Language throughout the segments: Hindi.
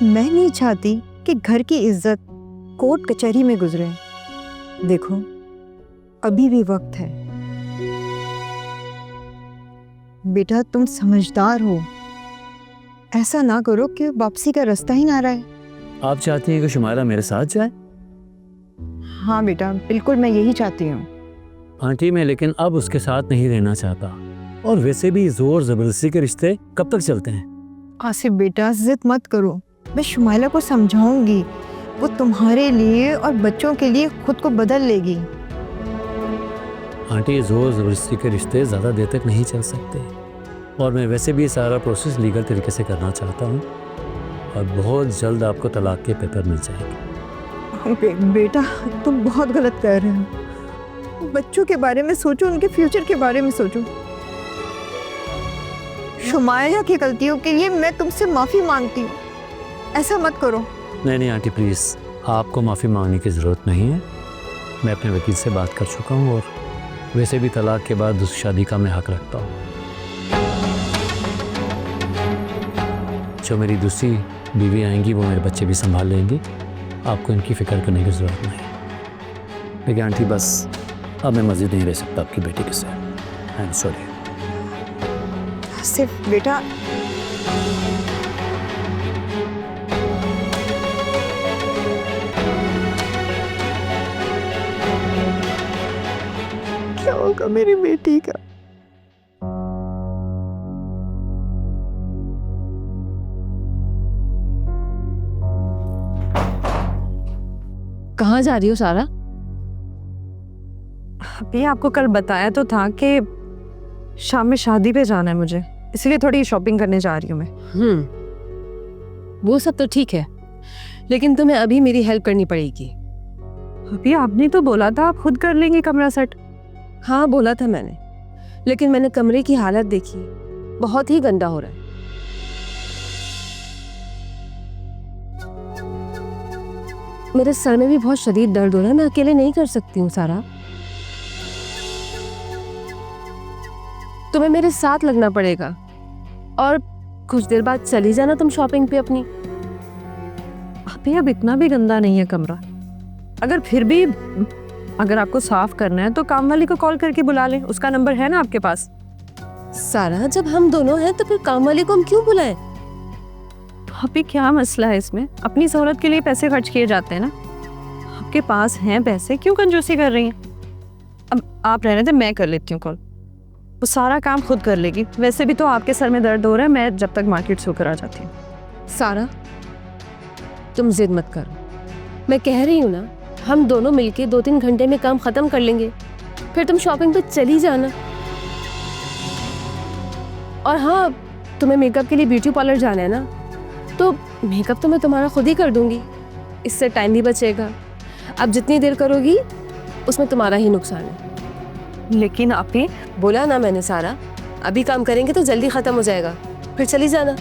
मैं नहीं चाहती कि घर की इज्जत कोर्ट कचहरी में गुजरे। देखो, अभी भी वक्त है। बेटा, तुम समझदार हो, ऐसा ना करो कि वापसी का रास्ता ही ना रहे। आप चाहती हैं कि शुमाइला मेरे साथ जाए? हाँ बेटा, बिल्कुल मैं यही चाहती हूँ। आंटी, मैं लेकिन अब उसके साथ नहीं रहना चाहता, और वैसे भी जोर जबरदस्ती के रिश्ते कब तक चलते हैं? आसिफ बेटा, जिद मत करो, मैं शुमाइला को समझाऊंगी, वो तुम्हारे लिए और बच्चों के लिए खुद को बदल लेगी। आंटी, जोर जबरदस्ती के रिश्ते ज़्यादा देर तक नहीं चल सकते, और मैं वैसे भी सारा प्रोसेस लीगल तरीके से करना चाहता हूँ, और बहुत जल्द आपको तलाक के पेपर मिल जाएंगे। बेटा, तुम बहुत गलत कर रहे हो। बच्चों के बारे में सोचो, उनके फ्यूचर के बारे में सोचो। शुमाइला की गलतियों के लिए मैं तुमसे माफी मांगती हूँ, ऐसा मत करो। नहीं आंटी, प्लीज़, आपको माफ़ी मांगने की ज़रूरत नहीं है। मैं अपने वकील से बात कर चुका हूँ, और वैसे भी तलाक के बाद दूसरी शादी का मैं हक रखता हूँ। जो मेरी दूसरी बीवी आएंगी वो मेरे बच्चे भी संभाल लेंगी, आपको इनकी फ़िक्र करने की ज़रूरत नहीं। लेकिन आंटी, बस अब मैं मज़ीद नहीं रह सकता आपकी बेटी के साथ। I am sorry. सिर्फ बेटा, क्या होगा मेरी बेटी का? कहाँ जा रही हो सारा? अभी आपको कल बताया तो था कि शाम में शादी पे जाना है मुझे, इसलिए थोड़ी शॉपिंग करने जा रही हूँ मैं। वो सब तो ठीक है, लेकिन तुम्हें अभी मेरी हेल्प करनी पड़ेगी। अभी आपने तो बोला था आप खुद कर लेंगे कमरा सेट। हाँ, बोला था मैंने, लेकिन मैंने कमरे की हालत देखी, बहुत ही गंदा हो रहा है। मेरे सर में भी बहुत शदीद दर्द हो रहा है, मैं अकेले नहीं कर सकती हूँ सारा। तुम्हें मेरे साथ लगना पड़ेगा, और कुछ देर बाद चली जाना तुम शॉपिंग पे अपनी। अभी अब इतना भी गंदा नहीं है कमरा, अगर फिर भी अगर आपको साफ करना है तो काम वाली को कॉल करके बुला लें, उसका नंबर है ना आपके पास? सारा, जब हम दोनों हैं तो फिर काम वाली को हम क्यों बुलाएं? अभी क्या मसला है इसमें? अपनी सहूलत के लिए पैसे खर्च किए जाते हैं ना, आपके पास हैं पैसे, क्यों कंजूसी कर रही हैं? अब आप रहने दे, मैं कर लेती हूँ कॉल, वो सारा काम खुद कर लेगी। वैसे भी तो आपके सर में दर्द हो रहा है, मैं जब तक मार्केट से होकर आ जाती हूँ। सारा, तुम जिद मत करो, मैं कह रही हूँ ना, हम दोनों मिलके 2-3 घंटे में काम खत्म कर लेंगे, फिर तुम शॉपिंग पे चली जाना। और हाँ, तुम्हें मेकअप के लिए ब्यूटी पार्लर जाना है ना, तो मेकअप तो मैं तुम्हारा खुद ही कर दूंगी, इससे टाइम भी बचेगा। अब जितनी देर करोगी उसमें तुम्हारा ही नुकसान है। लेकिन आपने बोला ना मैंने सारा, अभी काम करेंगे तो जल्दी खत्म हो जाएगा, फिर चली जाना।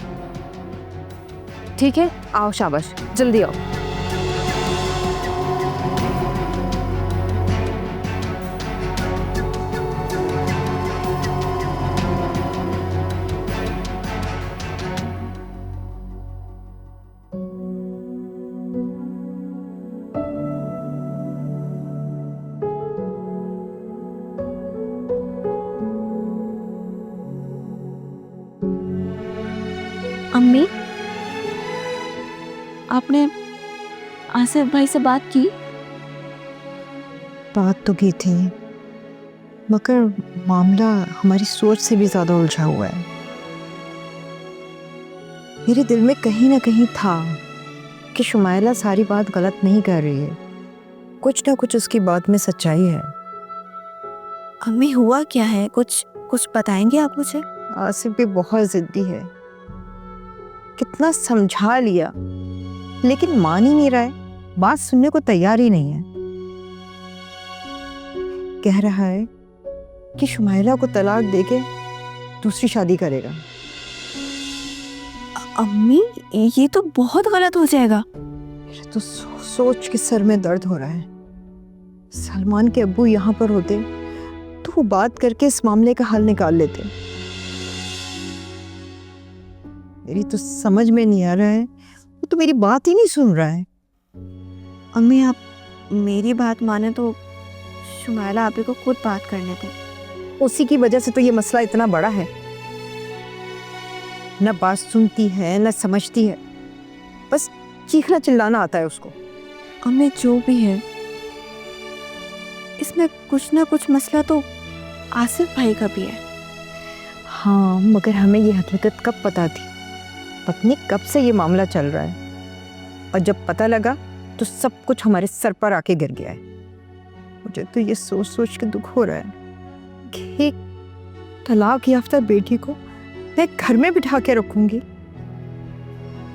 ठीक है, आओ, शाबाश, जल्दी आओ। अम्मी, आपने आसिफ भाई से बात की? बात तो की थी, मगर मामला हमारी सोच से भी ज्यादा उलझा हुआ है। मेरे दिल में कहीं ना कहीं था कि शुमाइला सारी बात गलत नहीं कर रही है, कुछ ना कुछ उसकी बात में सच्चाई है। अम्मी, हुआ क्या है? कुछ बताएंगे आप मुझे? आसिफ भी बहुत जिद्दी है, कितना समझा लिया लेकिन मान ही नहीं रहा है, बात सुनने को तैयार ही नहीं है। कह रहा है कि शुमाइला को तलाक देके दूसरी शादी करेगा। अम्मी, ये तो बहुत गलत हो जाएगा। मेरे तो सोच के सर में दर्द हो रहा है। सलमान के अब्बू यहाँ पर होते तो वो बात करके इस मामले का हल निकाल लेते। मेरी तो समझ में नहीं आ रहा है वो तो मेरी बात ही नहीं सुन रहा है। अम्मी आप मेरी बात माने तो शुमाइला आपी को खुद बात करने दें। उसी की वजह से तो ये मसला इतना बड़ा है। न बात सुनती है न समझती है, बस चीखना चिल्लाना आता है उसको। अम्मी जो भी है, इसमें कुछ ना कुछ मसला तो आसिफ भाई का भी है। हाँ, मगर हमें ये हकीकत कब पता थी? पता नहीं कब से ये मामला चल रहा है, और जब पता लगा तो सब कुछ हमारे सर पर आके गिर गया है। मुझे तो ये सोच सोच के दुख हो रहा है कि एक तलाक याफ्ता बेटी को मैं घर में बिठा के रखूंगी।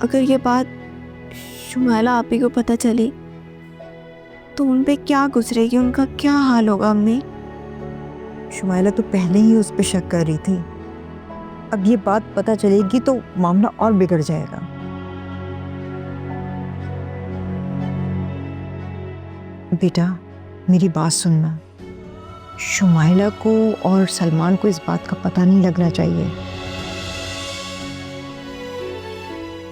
अगर ये बात शुमाइला आपी को पता चली तो उन पे क्या गुजरेगी, उनका क्या हाल होगा अम्मी? शुमाइला तो पहले ही उस पर शक कर रही थी, अब ये बात पता चलेगी तो मामला और बिगड़ जाएगा। बेटा मेरी बात सुनना, शुमाइला को और सलमान को इस बात का पता नहीं लगना चाहिए।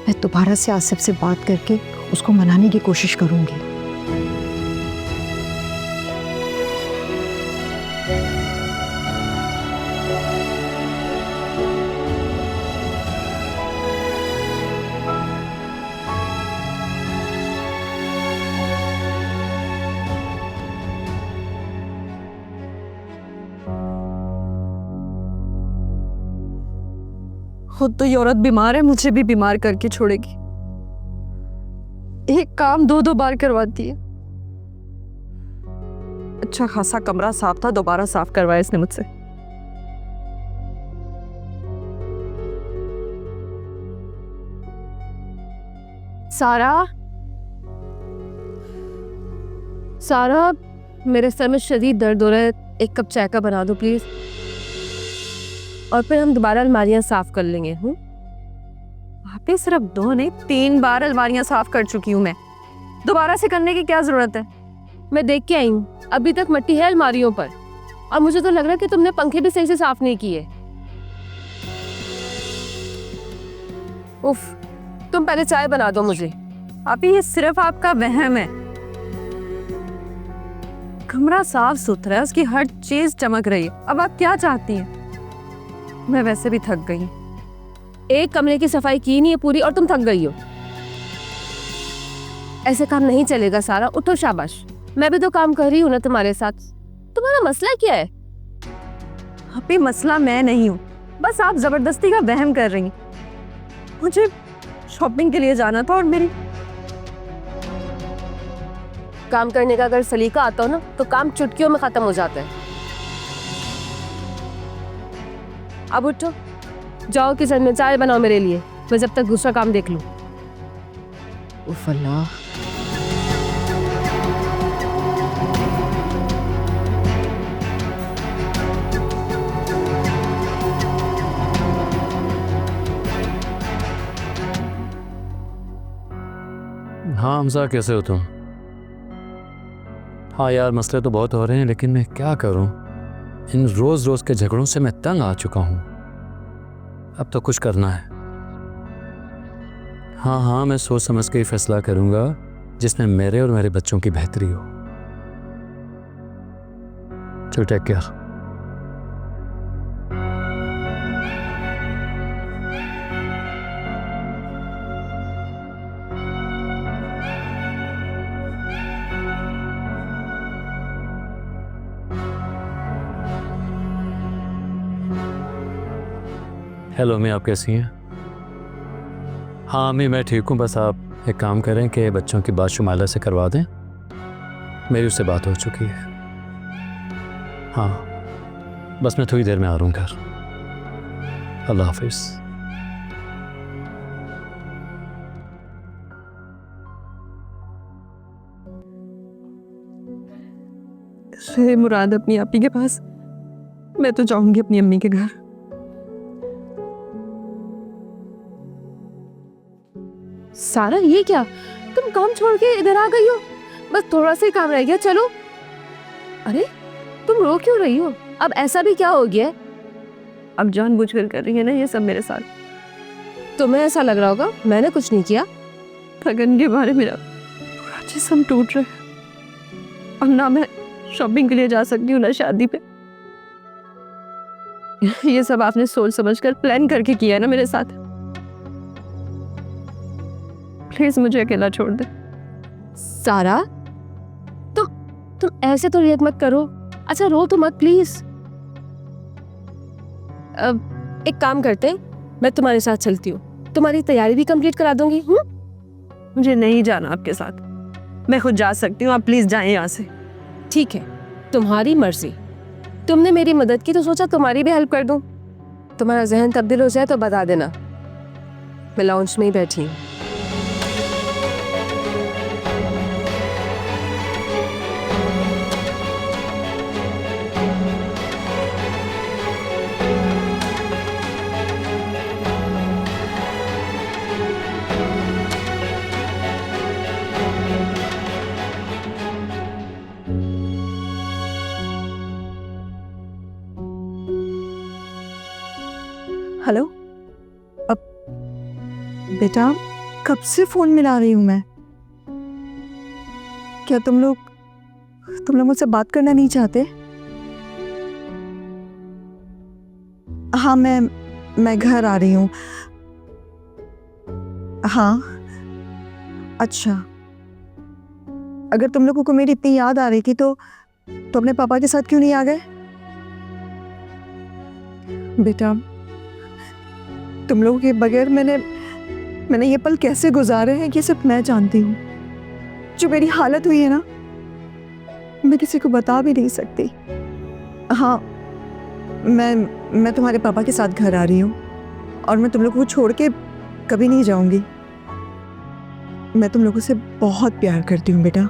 मैं दोबारा से आसिफ से बात करके उसको मनाने की कोशिश करूंगी। खुद तो ये औरत बीमार है, मुझे भी बीमार करके छोड़ेगी। एक काम दो दो बार करवाती है। अच्छा खासा कमरा साफ था, दोबारा साफ करवाया इसने मुझसे। सारा, सारा, मेरे सर में शदीद दर्द हो रहा है, एक कप चाय का बना दो प्लीज, और फिर हम दोबारा अलमारियां साफ कर लेंगे। वहाँ पे सिर्फ 2 नहीं 3 बार अलमारियां साफ कर चुकी हूँ मैं, दोबारा से करने की क्या जरूरत है? मैं देख के आई हूँ, अभी तक मिट्टी है अलमारियों पर, और मुझे तो लग रहा है कि तुमने पंखे भी सही से साफ नहीं किए। उफ, तुम पहले चाय बना दो मुझे। अभी ये सिर्फ आपका वहम है। कमरा साफ सुथरा है, उसकी हर चीज चमक रही है। अब आप क्या चाहती हैं? मैं वैसे भी थक गई। एक कमरे की सफाई की नहीं है पूरी और तुम थक गई हो। ऐसे काम नहीं चलेगा सारा, उठो शाबाश। मैं भी तो काम कर रही हूँ ना तुम्हारे साथ। तुम्हारा मसला क्या है? अभी मसला मैं नहीं हूँ, बस आप जबरदस्ती का वहम कर रही हैं। मुझे शॉपिंग के लिए जाना था और मेरी काम करने का अगर सलीका आता हो ना तो काम चुटकियों में खत्म हो जाता है। अब उठो, जाओ किचन में चाय बनाओ मेरे लिए, मैं जब तक दूसरा काम देख लूं। उफ अल्लाह। हाँ हमजा, कैसे हो तुम? हाँ यार, मसले तो बहुत हो रहे हैं, लेकिन मैं क्या करूं? इन रोज़ रोज़ के झगड़ों से मैं तंग आ चुका हूं। अब तो कुछ करना है। हाँ, मैं सोच समझ के ही फैसला करूंगा जिसमें मेरे और मेरे बच्चों की बेहतरी हो। चलो, टेक केयर। हेलो अम्मी, आप कैसी हैं? हाँ अम्मी, मैं ठीक हूँ। बस आप एक काम करें कि बच्चों की बात शुमाइला से करवा दें, मेरी उससे बात हो चुकी है। हाँ, बस मैं थोड़ी देर में आ रहा हूँ घर। अल्लाह हाफिज़। मुराद अपनी आपी के पास, मैं तो जाऊंगी अपनी अम्मी के घर। सारा, ये क्या? तुम काम छोड़ के इधर आ गई हो? बस थोड़ा सा ही काम रह गया, चलो। अरे तुम रो क्यों रही हो? अब ऐसा भी क्या हो गया? अब जानबूझकर कर रही है ना ये सब मेरे साथ। तुम्हें ऐसा लग रहा होगा मैंने कुछ नहीं किया। लगन के बारे मेरा पूरा जिस्म टूट रहा है। अब ना मैं शॉपिंग के लिए जा सकती हूँ ना शादी पे। ये सब आपने सोच समझ कर प्लान करके किया है ना मेरे साथ। प्लीज मुझे अकेला छोड़ दे। सारा, तुम ऐसे तो रिएक्ट मत करो। अच्छा रो तो मत प्लीज। एक काम करते हैं, मैं तुम्हारे साथ चलती हूँ, तुम्हारी तैयारी भी कंप्लीट करा दूंगी। मुझे नहीं जाना आपके साथ, मैं खुद जा सकती हूँ। आप प्लीज जाएं यहाँ से। ठीक है, तुम्हारी मर्जी। तुमने मेरी मदद की तो सोचा तुम्हारी भी हेल्प कर दूं। तुम्हारा जहन तब्दील हो जाए तो बता देना, मैं लाउंज में ही बैठी हूँ। हेलो। अब बेटा कब से फोन मिला रही हूँ मैं। क्या तुम लोग मुझसे बात करना नहीं चाहते? हाँ, मैं घर आ रही हूँ। हाँ अच्छा, अगर तुम लोगों को मेरी इतनी याद आ रही थी तो अपने पापा के साथ क्यों नहीं आ गए? बेटा तुम लोगों के बगैर मैंने ये पल कैसे गुजारे हैं ये सिर्फ मैं जानती हूँ। जो मेरी हालत हुई है ना, मैं किसी को बता भी नहीं सकती। हाँ, मैं तुम्हारे पापा के साथ घर आ रही हूँ और मैं तुम लोगों को छोड़ के कभी नहीं जाऊंगी। मैं तुम लोगों से बहुत प्यार करती हूँ बेटा।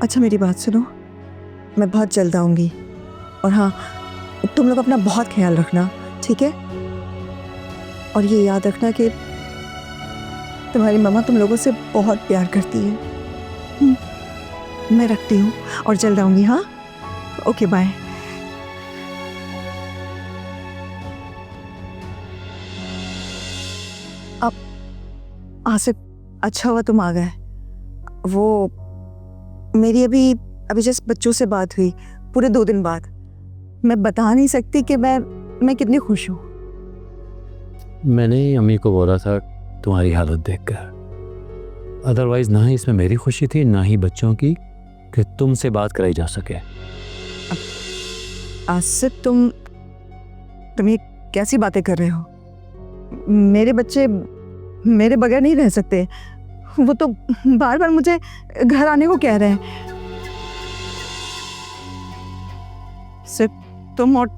अच्छा मेरी बात सुनो, मैं बहुत जल्द आऊँगी और हाँ, तुम लोग अपना बहुत ख्याल रखना, ठीक है? और ये याद रखना कि तुम्हारी मम्मा तुम लोगों से बहुत प्यार करती है। मैं रखती हूँ और जल्द आऊँगी। हाँ, ओके बाय। अब आसिफ, अच्छा हुआ तुम आ गए। वो मेरी अभी जस्ट बच्चों से बात हुई, पूरे 2 दिन बाद। मैं बता नहीं सकती कि मैं कितनी खुश हूँ। मैंने अम्मी को बोला था तुम्हारी हालत देखकर। अदरवाइज ना ही इसमें मेरी खुशी थी ना ही बच्चों की कि तुमसे बात कराई जा सके। आसिफ तुम ये कैसी बातें कर रहे हो? मेरे बच्चे मेरे बगैर नहीं रह सकते। वो तो बार बार मुझे घर आने को कह रहे हैं। सिर्फ तुम और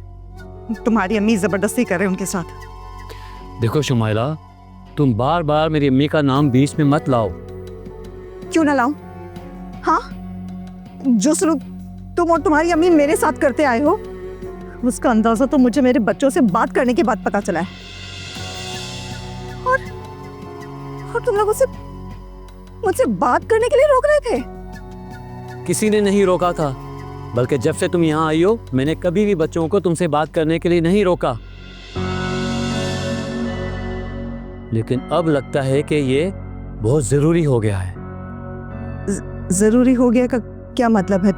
तुम्हारी अम्मी जबरदस्ती कर रहे हैं उनके साथ। देखो शुमाइला, तुम बार बार मेरी अम्मी का नाम बीच में मत लाओ। क्यों ना लाऊं? हाँ, जो सलूक तुम और तुम्हारी अम्मी मेरे साथ करते आए हो उसका अंदाजा तो मुझे मेरे बच्चों से बात करने के बाद पता चला है। और तुम लोग मुझसे बात करने के लिए रोक रहे थे? किसी ने नहीं रोका था, बल्कि जब से तुम यहाँ आई हो मैंने कभी भी बच्चों को तुमसे बात करने के लिए नहीं रोका। लेकिन अब लगता है कि ये बहुत जरूरी हो गया है। जरूरी हो गया का क्या मतलब है?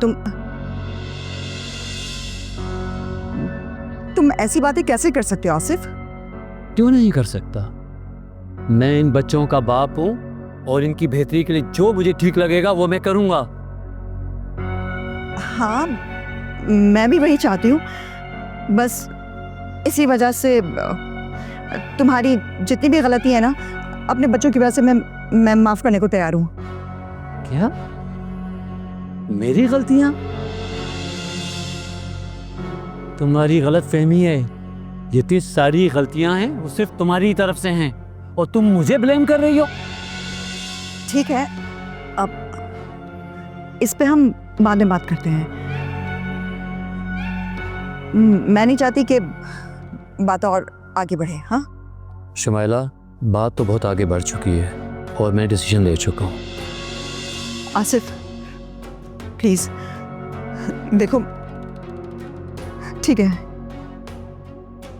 तुम ऐसी बातें कैसे कर सकते हो आसिफ? क्यों नहीं कर सकता? मैं इन बच्चों का बाप हूं और इनकी बेहतरी के लिए जो मुझे ठीक लगेगा वो मैं करूंगा। हाँ, मैं भी वही चाहती हूँ। बस इसी वजह से तुम्हारी जितनी भी गलती है ना, अपने बच्चों की वजह से मैं माफ करने को तैयार हूँ। क्या मेरी गलतियां? तुम्हारी गलत फहमी है। जितनी सारी गलतियां हैं वो सिर्फ तुम्हारी तरफ से हैं और तुम मुझे ब्लेम कर रही हो। ठीक है, अब इस पे हम बाद में बात करते हैं। मैं नहीं चाहती कि बात और आगे बढ़े। हाँ शुमाइला, बात तो बहुत आगे बढ़ चुकी है और मैं डिसीजन ले चुका हूँ। आसिफ प्लीज देखो, ठीक है,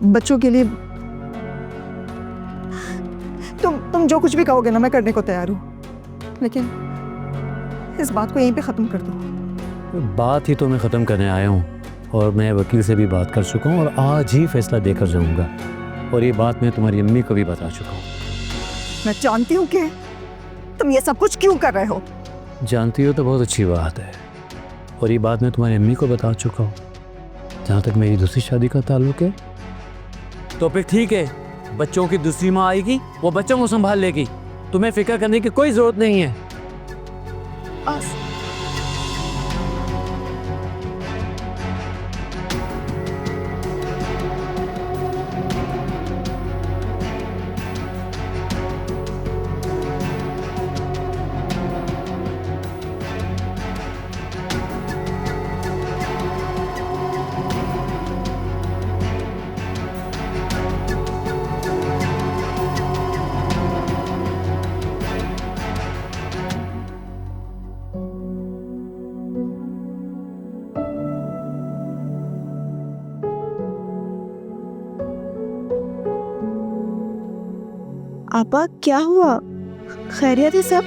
बच्चों के लिए तुम तुम जो कुछ भी कहोगे ना मैं करने को तैयार हूँ, लेकिन इस बात को यहीं पे ख़त्म कर दो। बात ही तो मैं ख़त्म करने आया हूँ और मैं वकील से भी बात कर चुका हूँ और आज ही फैसला देकर जाऊँगा। और ये बात मैं तुम्हारी अम्मी को भी बता चुका हूँ। मैं जानती हूँ कि तुम ये सब कुछ क्यों कर रहे हो। जानती हो तो बहुत अच्छी बात है, और ये बात मैं तुम्हारी अम्मी को बता चुका हूँ। जहाँ तक मेरी दूसरी शादी का ताल्लुक है तो फिर ठीक है, बच्चों की दूसरी माँ आएगी, वो बच्चों को संभाल लेगी, तुम्हें फिक्र करने की कोई ज़रूरत नहीं है। आपा क्या हुआ, खैरियत है सब?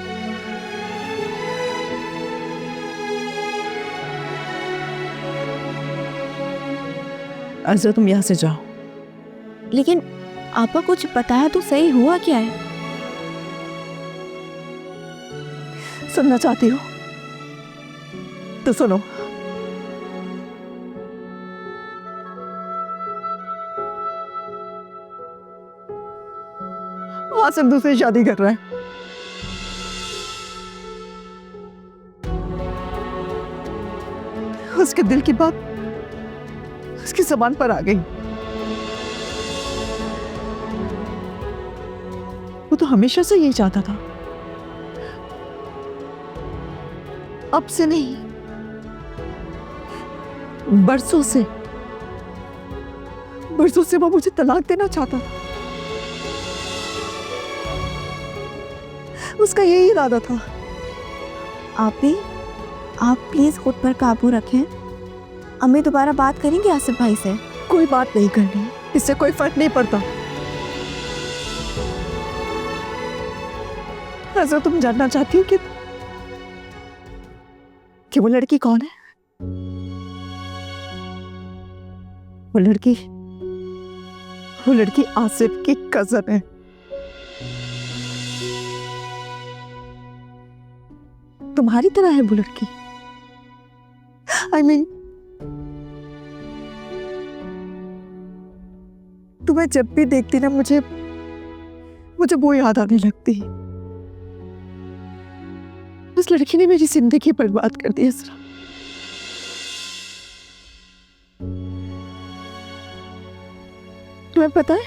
अर्ज़ा तुम यहाँ से जाओ। लेकिन आपा कुछ बताया तो सही, हुआ क्या है? सुनना चाहती हो तो सुनो। आसिफ दूसरी शादी कर रहा है। उसके दिल की बात उसकी ज़बान पर आ गई। वो तो हमेशा से यही चाहता था, अब से नहीं, बरसों से वो मुझे तलाक देना चाहता था। उसका यही इरादा था। आप प्लीज खुद पर काबू रखें। अम्मी दोबारा बात करेंगे आसिफ भाई से? कोई बात नहीं करनी, इससे कोई फर्क नहीं पड़ता। ऐसा तुम जानना चाहती हो कि वो लड़की कौन है? वो लड़की आसिफ की कजन है। तुम्हारी तरह है वो लड़की। I mean, तुम्हें जब भी देखती ना मुझे वो याद आने लगती। उस लड़की ने मेरी जिंदगी बर्बाद कर दी इसरा। तुम्हें पता है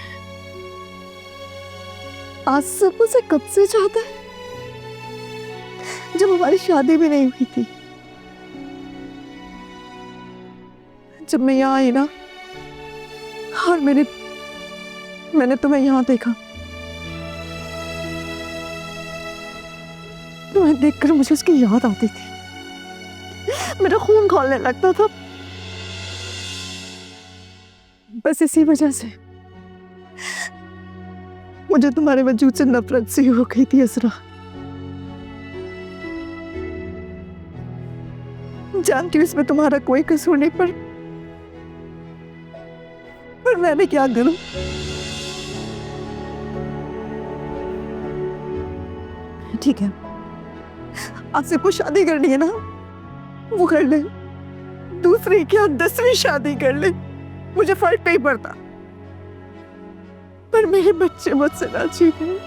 आसिफ मुझसे कब से चाहता है? जब हमारी शादी भी नहीं हुई थी। जब मैं यहाँ आई ना और मैंने तुम्हें यहाँ देखा, तुम्हें देखकर मुझे उसकी याद आती थी। मेरा खून खौलने लगता था। बस इसी वजह से मुझे तुम्हारे वजूद से नफरत सी हो गई थी असरा। जानती हूँ इसमें तुम्हारा कोई कसूर नहीं, पर मैं क्या करूं? ठीक है, आपसे को शादी करनी है ना, वो कर ले। दूसरी क्या 10वीं शादी कर ले, मुझे फर्क नहीं पड़ता। पर मेरे बच्चे मुझसे ना छीने,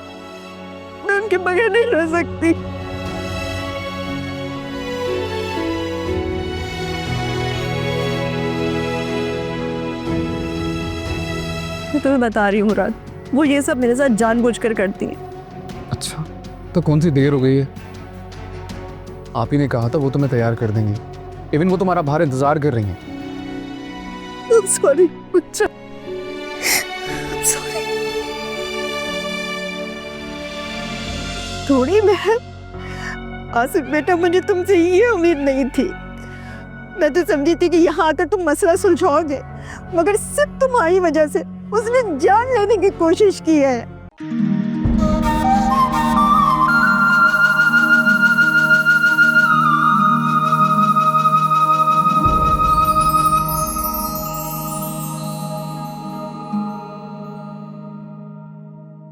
मैं उनके बगैर नहीं रह सकती। मैं तुम्हें बता रही हूँ मुराद, वो ये सब मेरे साथ जानबूझकर करती है। अच्छा, तो कौन सी देर हो गई है? आप ही ने कहा था वो तुम्हें तैयार कर देंगी। इवन वो तुम्हारा बाहर इंतजार कर रही हैं। सॉरी बच्चा, सॉरी। थोड़ी मैं आसिफ बेटा, मुझे तुमसे ये उम्मीद नहीं थी। मैं तो समझी थी कि यहाँ आकर तुम मसला सुलझाओगे, मगर सिर्फ तुम्हारी वजह से उसने जान लेने की कोशिश की है।